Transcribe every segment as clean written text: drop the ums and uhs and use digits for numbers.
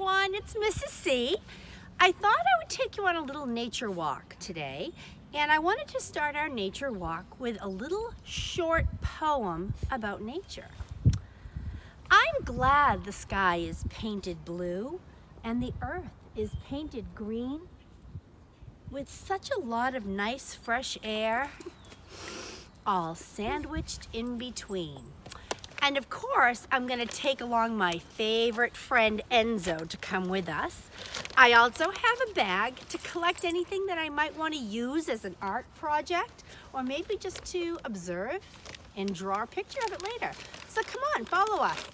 everyone, it's Mrs. C. I thought I would take you on a little nature walk today, and I wanted to start our nature walk with a little short poem about nature. I'm glad the sky is painted blue and the earth is painted green with such a lot of nice fresh air, all sandwiched in between. And of course, I'm gonna take along my favorite friend Enzo to come with us. I also have a bag to collect anything that I might want to use as an art project, or maybe just to observe and draw a picture of it later. So come on, follow us.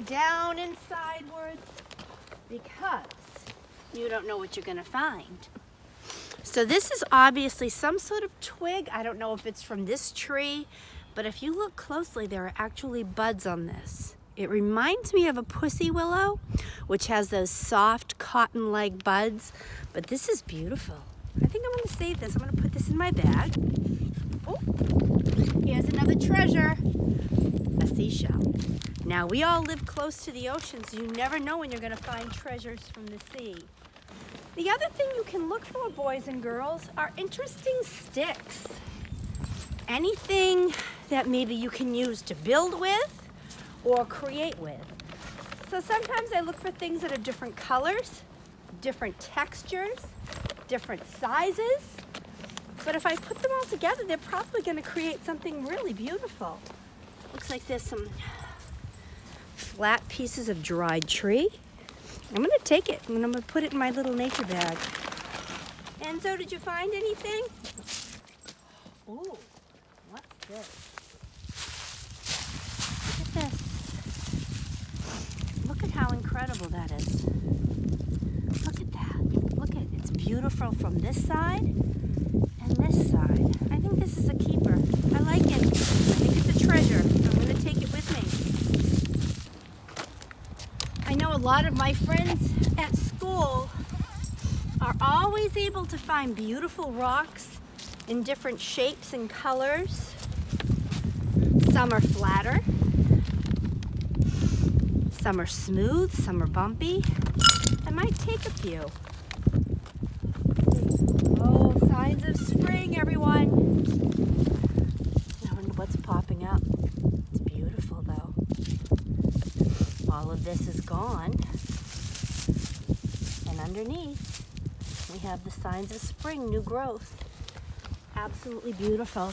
Down and sidewards because you don't know what you're going to find. So this is obviously some sort of twig. I don't know if it's from this tree, but if you look closely, there are actually buds on this. It reminds me of a pussy willow, which has those soft cotton-like buds, but this is beautiful. I think I'm going to save this. I'm going to put this in my bag. Oh, here's another treasure, a seashell. Now, we all live close to the ocean, so you never know when you're going to find treasures from the sea. The other thing you can look for, boys and girls, are interesting sticks. Anything that maybe you can use to build with or create with. So sometimes I look for things that are different colors, different textures, different sizes. But if I put them all together, they're probably going to create something really beautiful. Looks like there's some flat pieces of dried tree. I'm going to take it and I'm going to put it in my little nature bag. Enzo, did you find anything? Ooh, what's this? Look at this. Look at how incredible that is. Look at that. Look at it. It's beautiful from this side and this side. I think this is a keeper. I like it. I think it's a treasure. I'm going to take it with me. I know a lot of my friends at school are always able to find beautiful rocks in different shapes and colors. Some are flatter, some are smooth, some are bumpy. I might take a few. Oh, signs of spring, everyone. I wonder what's popping up. It's beautiful though. All of this is gone, and underneath we have the signs of spring, new growth. Absolutely beautiful.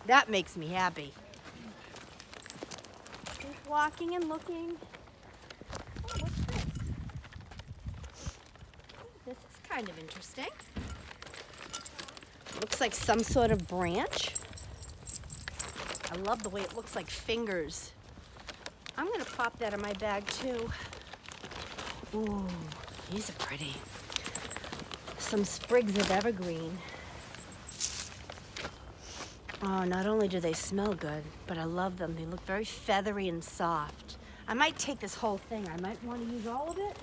That makes me happy. Keep walking and looking. Oh, what's this? This is kind of interesting. Looks like some sort of branch. I love the way it looks like fingers. I'm going to pop that in my bag too. Ooh, these are pretty. Some sprigs of evergreen. Oh, not only do they smell good, but I love them. They look very feathery and soft. I might take this whole thing. I might want to use all of it,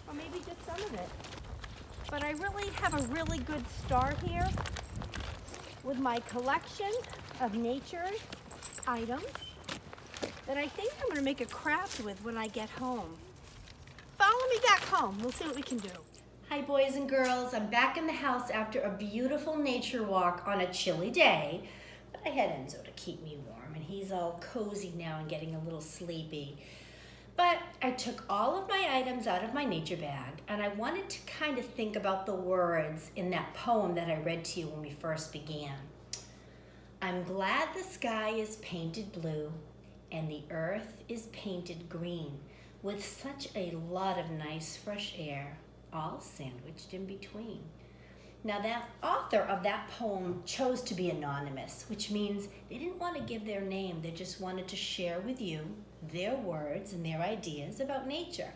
or maybe just some of it. But I really have a really good start here with my collection of nature items that I think I'm going to make a craft with when I get home. Follow me back home. We'll see what we can do. Hi, boys and girls. I'm back in the house after a beautiful nature walk on a chilly day. But I had Enzo to keep me warm, and he's all cozy now and getting a little sleepy. But I took all of my items out of my nature bag, and I wanted to kind of think about the words in that poem that I read to you when we first began. I'm glad the sky is painted blue and the earth is painted green with such a lot of nice fresh air, all sandwiched in between. Now, that author of that poem chose to be anonymous, which means they didn't want to give their name. They just wanted to share with you their words and their ideas about nature,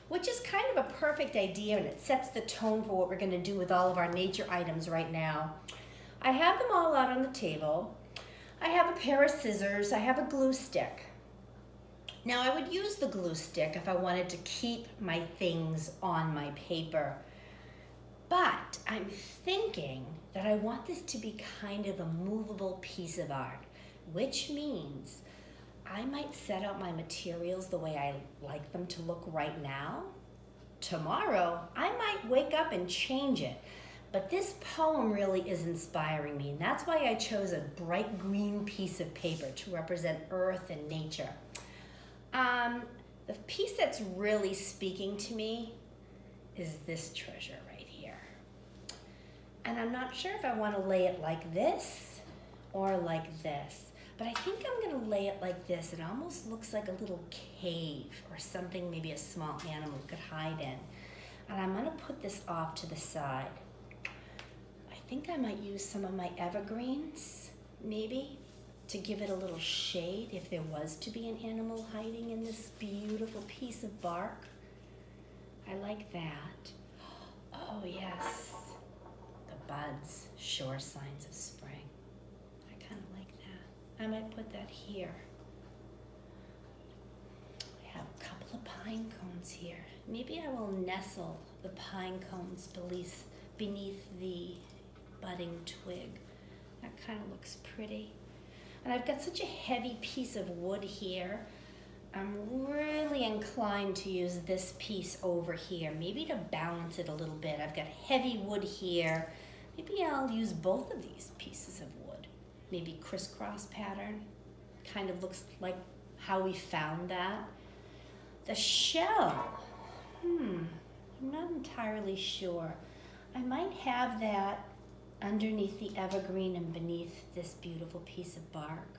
which is kind of a perfect idea, and it sets the tone for what we're going to do with all of our nature items right now. I have them all out on the table. I have a pair of scissors. I have a glue stick. Now I would use the glue stick if I wanted to keep my things on my paper, but I'm thinking that I want this to be kind of a movable piece of art, which means I might set out my materials the way I like them to look right now. Tomorrow, I might wake up and change it. But this poem really is inspiring me, and that's why I chose a bright green piece of paper to represent earth and nature. The piece that's really speaking to me is this treasure right here. And I'm not sure if I want to lay it like this or like this, but I think I'm going to lay it like this. It almost looks like a little cave or something maybe a small animal could hide in. And I'm going to put this off to the side. I think I might use some of my evergreens, maybe, to give it a little shade if there was to be an animal hiding in this beautiful piece of bark. I like that. Oh yes, the buds, sure signs of spring. I kind of like that. I might put that here. I have a couple of pine cones here. Maybe I will nestle the pine cones beneath the budding twig. That kind of looks pretty. And I've got such a heavy piece of wood here. I'm really inclined to use this piece over here, maybe to balance it a little bit. I've got heavy wood here. Maybe I'll use both of these pieces of wood. Maybe crisscross pattern. Kind of looks like how we found that. The shell, I'm not entirely sure. I might have that underneath the evergreen and beneath this beautiful piece of bark.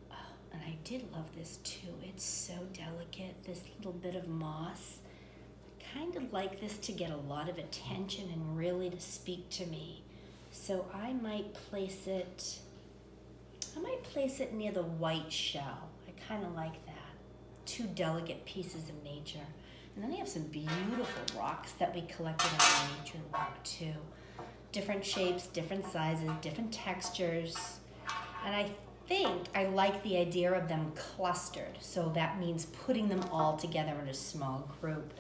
Oh, and I did love this too. It's so delicate, this little bit of moss. I kind of like this to get a lot of attention and really to speak to me. So I might place it near the white shell. I kind of like that. Two delicate pieces of nature. And then I have some beautiful rocks that we collected in our nature walk too. Different shapes, different sizes, different textures. And I think I like the idea of them clustered. So that means putting them all together in a small group.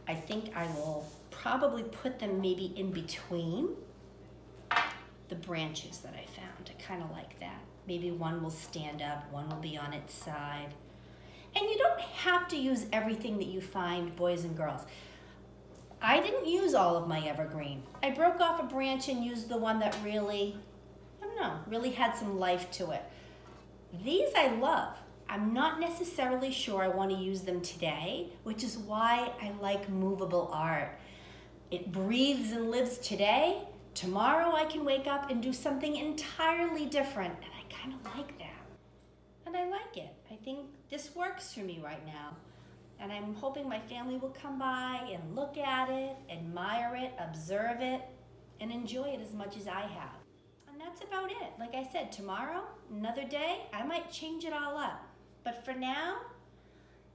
I think I will probably put them maybe in between the branches that I found. I kind of like that. Maybe one will stand up, one will be on its side. And you don't have to use everything that you find, boys and girls. I didn't use all of my evergreen. I broke off a branch and used the one that really had some life to it. These I love. I'm not necessarily sure I want to use them today, which is why I like movable art. It breathes and lives today. Tomorrow I can wake up and do something entirely different, and I kind of like that. And I like it. I think this works for me right now. And I'm hoping my family will come by and look at it, admire it, observe it, and enjoy it as much as I have. And that's about it. Like I said, tomorrow, another day, I might change it all up. But for now,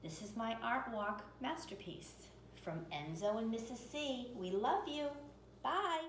this is my art walk masterpiece. From Enzo and Mrs. C, we love you. Bye.